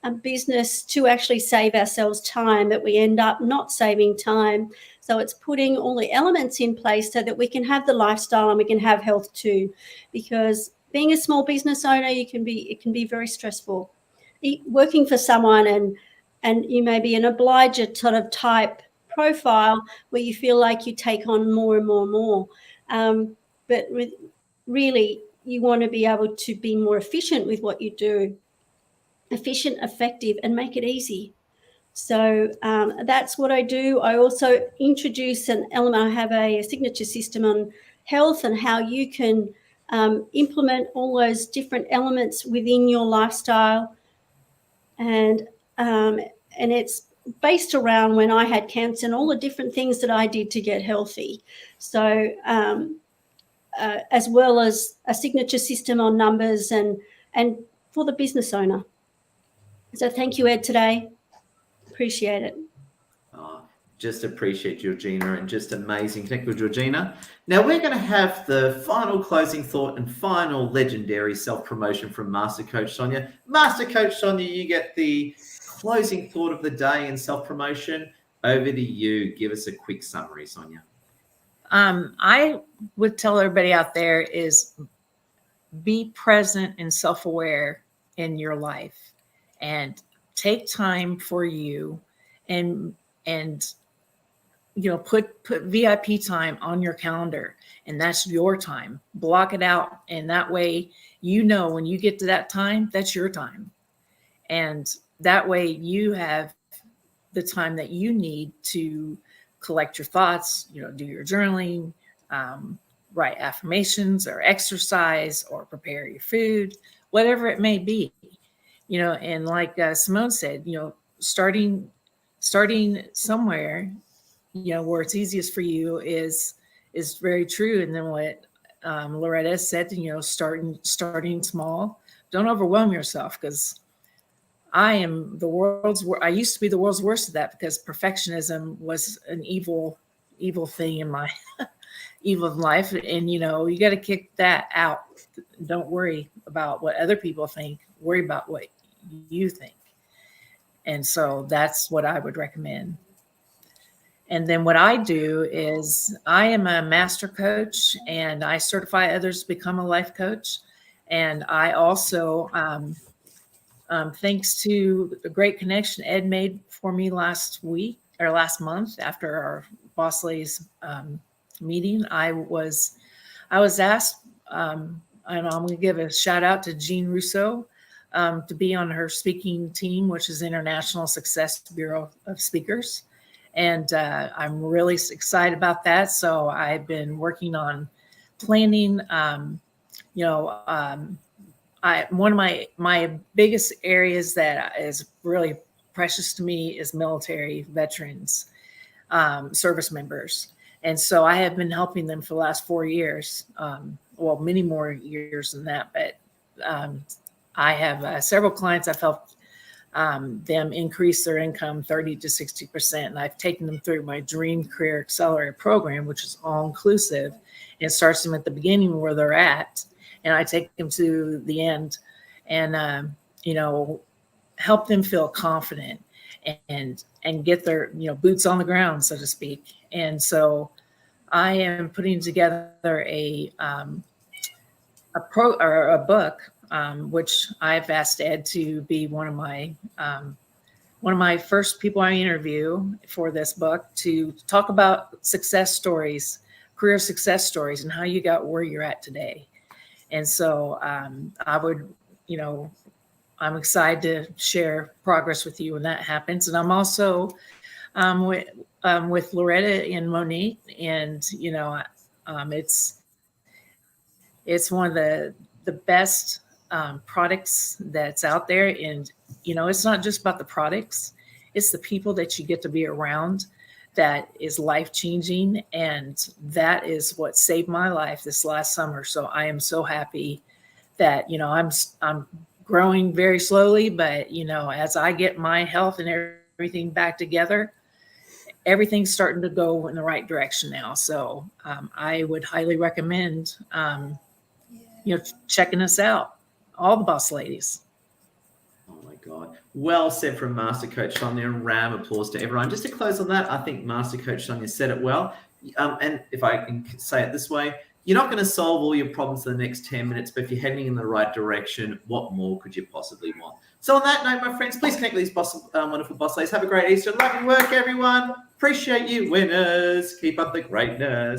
a business to actually save ourselves time, but we end up not saving time. So it's putting all the elements in place so that we can have the lifestyle and we can have health too. Because being a small business owner, it can be very stressful. Working for someone and you may be an obliger sort of type profile where you feel like you take on more and more and more. But really, you want to be able to be more efficient with what you do, efficient, effective, and make it easy. So that's what I do. I also introduce an element. I have a signature system on health and how you can implement all those different elements within your lifestyle. And it's based around when I had cancer and all the different things that I did to get healthy. So as well as a signature system on numbers and for the business owner. So thank you, Ed, today. Appreciate it. Oh, just appreciate Georgina, and just amazing. Thank you, Georgina. Now we're going to have the final closing thought and final legendary self-promotion from Master Coach Sonia. Master Coach Sonia, you get the closing thought of the day and self-promotion. Over to you. Give us a quick summary, Sonia. I would tell everybody out there is be present and self-aware in your life, and take time for you, and put VIP time on your calendar, and that's your time. Block it out, and that way when you get to that time, that's your time, and that way you have the time that you need to collect your thoughts, do your journaling, write affirmations or exercise or prepare your food, whatever it may be, and like Simone said, starting somewhere, where it's easiest for you is very true. And then what Loretta said, starting small. Don't overwhelm yourself, because I used to be the world's worst at that, because perfectionism was an evil thing in my evil life. And, you got to kick that out. Don't worry about what other people think. Worry about what you think. And so that's what I would recommend. And then what I do is I am a master coach, and I certify others to become a life coach. And I also, thanks to the great connection Ed made for me last month after our Boss Ladies meeting, I was asked, and I'm going to give a shout out to Jean Russo, to be on her speaking team, which is International Success Bureau of Speakers. And I'm really excited about that. So I've been working on planning, one of my biggest areas that is really precious to me is military veterans, service members. And so I have been helping them for the last 4 years, many more years than that. But I have several clients I've helped them increase their income 30 to 60%. And I've taken them through my Dream Career Accelerator program, which is all inclusive. It starts them at the beginning where they're at, and I take them to the end, and help them feel confident and get their boots on the ground, so to speak. And so I am putting together a book, which I've asked Ed to be one of my first people I interview for this book, to talk about success stories, career success stories, and how you got where you're at today. And so I'm excited to share progress with you when that happens. And I'm also with Loretta and Monique, and it's one of the best products that's out there. And it's not just about the products, it's the people that you get to be around that is life-changing. And that is what saved my life this last summer. So I am so happy that I'm growing very slowly, but as I get my health and everything back together, everything's starting to go in the right direction now. So I would highly recommend checking us out, all the Boss Ladies. Oh my God. Well said from Master Coach Sonia. Round of applause to everyone. Just to close on that, I think Master Coach Sonia said it well. And if I can say it this way, you're not going to solve all your problems in the next 10 minutes, but if you're heading in the right direction, what more could you possibly want? So on that note, my friends, please connect with these wonderful Boss Ladies. Have a great Easter. Love your work, everyone. Appreciate you, winners. Keep up the greatness.